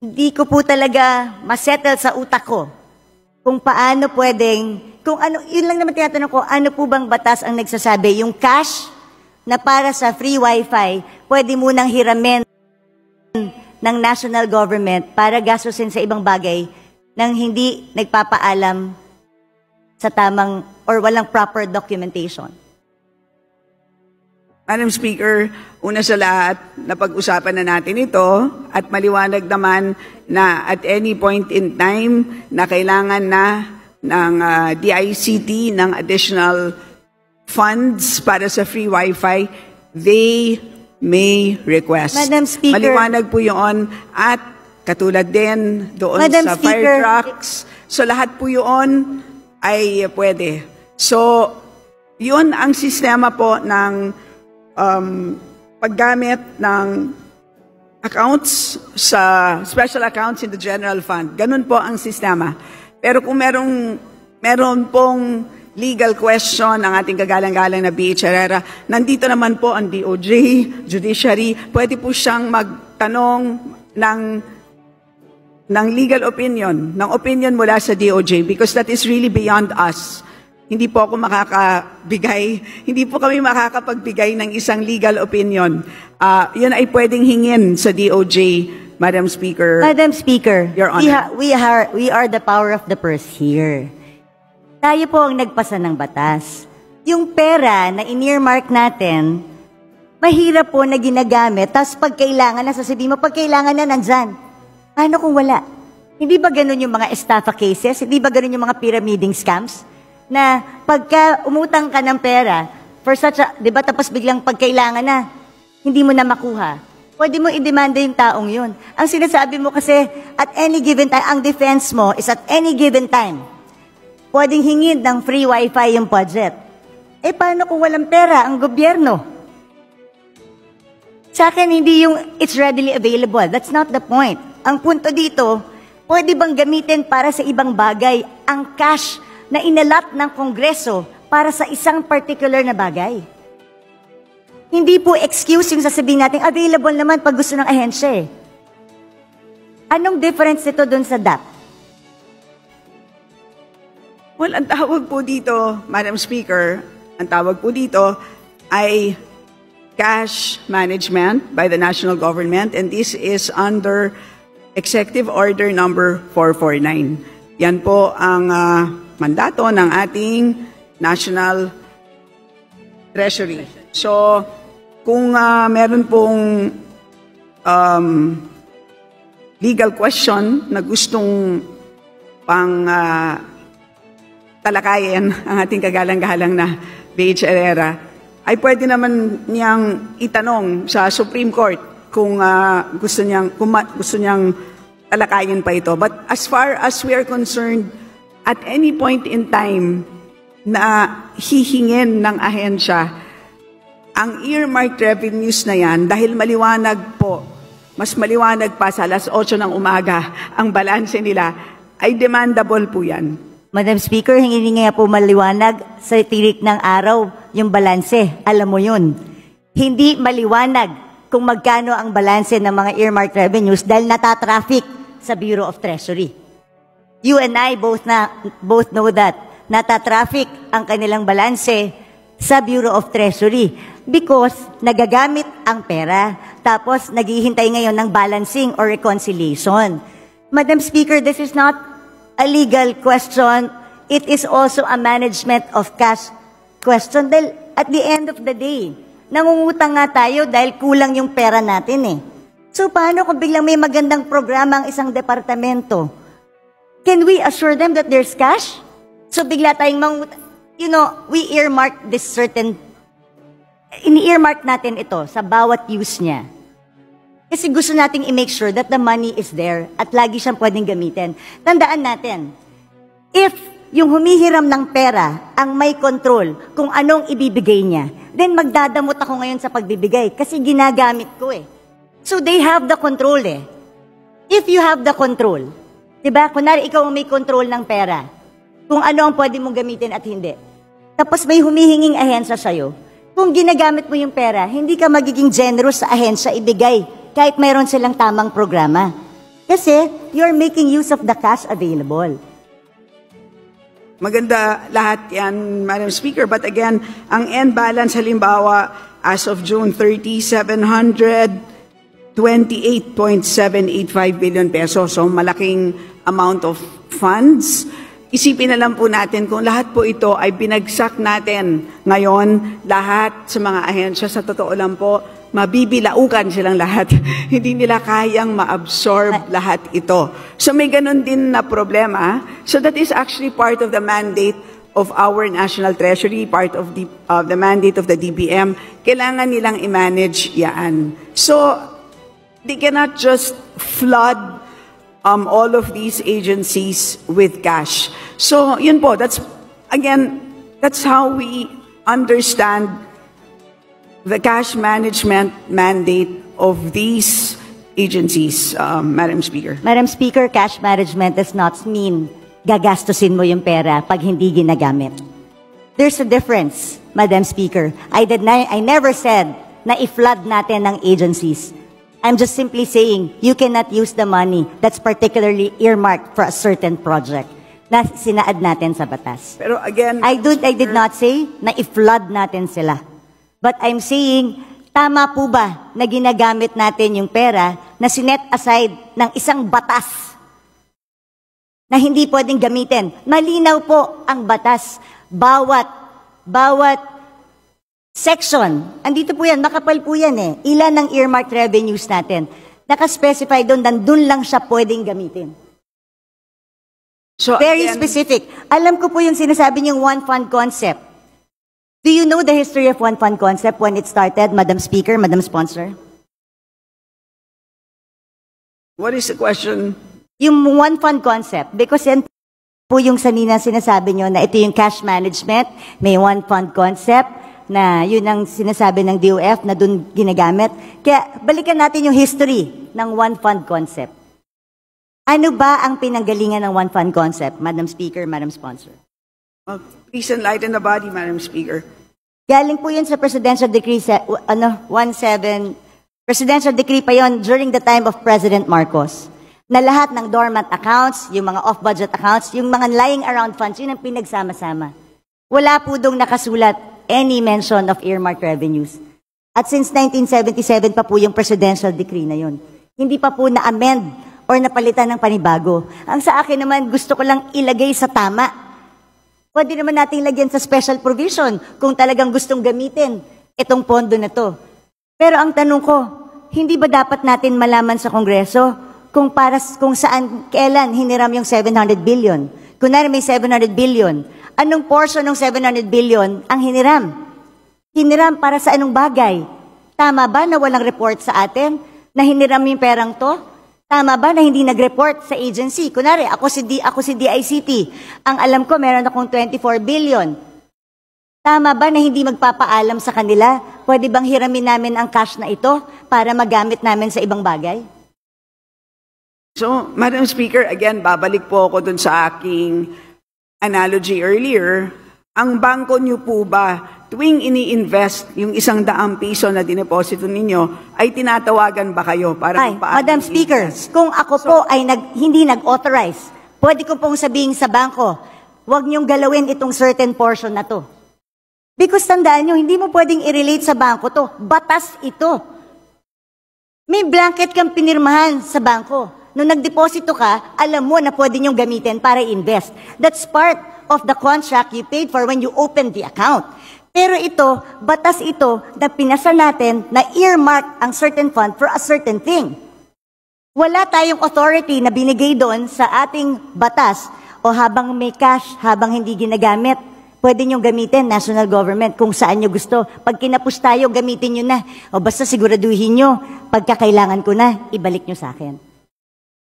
Hindi ko po talaga masettle sa utak ko kung paano pwedeng, kung ano, yun lang naman tinatanong ko, ano po bang batas ang nagsasabi, yung cash na para sa free wifi, pwede munang hiramin ng national government para gastusin sa ibang bagay nang hindi nagpapaalam sa tamang or walang proper documentation. Madam Speaker, una sa lahat, napag-usapan na natin ito at maliwanag naman na at any point in time na kailangan na ng DICT ng additional funds para sa free wifi, they may request. Madam Speaker, maliwanag po yun at katulad din doon Madam sa Speaker, fire trucks. So lahat po yun ay pwede. So yun ang sistema po ng paggamit ng accounts sa special accounts in the general fund. Ganun po ang sistema. Pero kung meron pong legal question ng ating kagalang-galang na B.H. Herrera, nandito naman po ang DOJ, Judiciary, pwede po siyang magtanong ng legal opinion, ng opinion mula sa DOJ because that is really beyond us. Hindi po ako hindi po kami makakapagbigay ng isang legal opinion. Yun ay pwedeng hingin sa DOJ, Madam Speaker. Madam Speaker, Your Honor. we are the power of the purse here. Tayo po ang nagpasa ng batas. Yung pera na in-earmark natin, mahirap po na ginagamit, tapos pag kailangan na, sasabihin mo, pag kailangan na, nandyan. Paano kung wala? Hindi ba ganun yung mga estafa cases? Hindi ba ganun yung mga pyramiding scams? Na pagka umutang ka ng pera, for such a, di ba, tapos biglang pagkailangan na, hindi mo na makuha. Pwede mo i-demanda yung taong yun. Ang sinasabi mo kasi, at any given time, ang defense mo is at any given time, pwedeng hingin ng free wifi yung budget. Eh, paano kung walang pera ang gobyerno? Sa akin, hindi yung it's readily available. That's not the point. Ang punto dito, pwede bang gamitin para sa ibang bagay ang cash na inalat ng Kongreso para sa isang particular na bagay? Hindi po excuse yung sasabihin natin, available naman pag gusto ng ahensya eh. Anong difference nito dun sa DAP? Well, ang tawag po dito, Madam Speaker, ang tawag po dito ay cash management by the national government, and this is under Executive Order number 449. Yan po ang mandato ng ating National Treasury. So, kung meron pong legal question na gustong pang talakayin ang ating kagalang-galang na B.H. Herrera, ay pwede naman niyang itanong sa Supreme Court kung gusto niyang talakayin pa ito. But as far as we are concerned, at any point in time na hihingin ng ahensya ang earmarked revenues na yan, dahil maliwanag po, mas maliwanag pa sa alas 8 ng umaga ang balanse nila, ay demandable po yan. Madam Speaker, hingi nga po maliwanag sa tirik ng araw yung balanse. Alam mo yun. Hindi maliwanag kung magkano ang balanse ng mga earmarked revenues dahil natatraffic sa Bureau of Treasury. You and I both know that. Natatraffic ang kanilang balanse sa Bureau of Treasury because nagagamit ang pera tapos naghihintay ngayon ng balancing or reconciliation. Madam Speaker, this is not a legal question, it is also a management of cash question. Dahil at the end of the day, nangungutang nga tayo dahil kulang yung pera natin eh. So paano kung biglang may magandang programa ang isang departamento? Can we assure them that there's cash? So bigla tayong we earmark this certain, ini-earmark natin ito sa bawat use niya. Kasi gusto nating i-make sure that the money is there at lagi siyang pwedeng gamitin. Tandaan natin, if yung humihiram ng pera ang may control kung anong ibibigay niya, then magdadamot ako ngayon sa pagbibigay kasi ginagamit ko eh. So they have the control eh. If you have the control, diba? Kunwari ikaw ang may control ng pera, kung ano ang pwede mong gamitin at hindi. Tapos may humihinging ahensya sa'yo. Kung ginagamit mo yung pera, hindi ka magiging generous sa ahensya ibigay kahit mayroon silang tamang programa. Kasi you're making use of the cash available. Maganda lahat yan, Madam Speaker. But again, ang end balance halimbawa as of June 30, 728.785 billion pesos. So malaking amount of funds. Isipin na lang po natin kung lahat po ito ay binagsak natin ngayon, lahat sa mga ahensya, sa totoo lang po, mabibilaukan silang lahat. Hindi nila kayang ma-absorb lahat ito. So may ganun din na problema. So that is actually part of the mandate of our National Treasury, part of the mandate of the DBM. Kailangan nilang i-manage yan. So they cannot just flood all of these agencies with cash. So yun po, that's how we understand the cash management mandate of these agencies, Madam Speaker. Madam Speaker, cash management does not mean gagastusin mo yung pera pag hindi ginagamit. There's a difference, Madam Speaker. I never said na i-flood natin ng agencies. I'm just simply saying you cannot use the money that's particularly earmarked for a certain project na sinaad natin sa batas. Pero again, I did not say na i-flood natin sila. But I'm saying, tama po ba na ginagamit natin yung pera na sinet aside ng isang batas na hindi pwedeng gamitin? Malinaw po ang batas. Bawat section, andito po yan, makapal po yan eh. Ilan ang earmarked revenues natin? Nakaspecify doon, nandun lang siya pwedeng gamitin. So very again, specific. Alam ko po yung sinasabi niyong one fund concept. Do you know the history of one fund concept when it started, Madam Speaker, Madam Sponsor? what is the question? Yung one fund concept, because yan po yung sanina sinasabi niyo na ito yung cash management, may one fund concept, na yun ang sinasabi ng DOF na dun ginagamit. Kaya balikan natin yung history ng one fund concept. Ano ba ang pinanggalingan ng one fund concept, Madam Speaker, Madam Sponsor? Please enlighten the body, Madam Speaker. Galing po yun sa Presidential Decree 17, Presidential Decree pa yon during the time of President Marcos, na lahat ng dormant accounts, yung mga off-budget accounts, yung mga lying around funds, yun ang pinagsama-sama. Wala po dong nakasulat any mention of earmarked revenues. At since 1977 pa po yung Presidential Decree na yun. Hindi pa po na-amend or napalitan ng panibago. Ang sa akin naman, gusto ko lang ilagay sa tama. Pwede naman nating lagyan sa special provision kung talagang gustong gamitin itong pondo na to. Pero ang tanong ko, hindi ba dapat natin malaman sa Kongreso kung saan, kailan hiniram yung 700 billion? Kunwari may 700 billion, anong portion ng 700 billion ang hiniram? Hiniram para sa anong bagay? Tama ba na walang report sa atin na hiniram yung perang to? Tama ba na hindi nag-report sa agency? Kunwari, ako si DICT. Ang alam ko, meron akong 24 billion. Tama ba na hindi magpapaalam sa kanila? Pwede bang hiramin namin ang cash na ito para magamit namin sa ibang bagay? So, Madam Speaker, again, babalik po ako dun sa aking analogy earlier. Ang bangko niyo po ba, tuwing ini-invest yung 100 piso na dineposito ninyo, ay tinatawagan ba kayo para Madam Speaker, kung ako po ay hindi nag-authorize, pwede ko pong sabihin sa bangko, huwag niyong galawin itong certain portion na to. Because tandaan niyo, hindi mo pwedeng i-relate sa bangko to. Batas ito. May blanket kang pinirmahan sa bangko. Nung nagdeposito ka, alam mo na pwede niyong gamitin para invest. That's part of the contract you paid for when you opened the account. Pero ito, batas ito na pinasa natin na earmark ang certain fund for a certain thing. Wala tayong authority na binigay doon sa ating batas o habang may cash, habang hindi ginagamit, pwede niyong gamitin, national government, kung saan niyo gusto. Pag kinapos tayo, gamitin niyo na. O basta siguraduhin niyo, pagkakailangan ko na, ibalik niyo sa akin.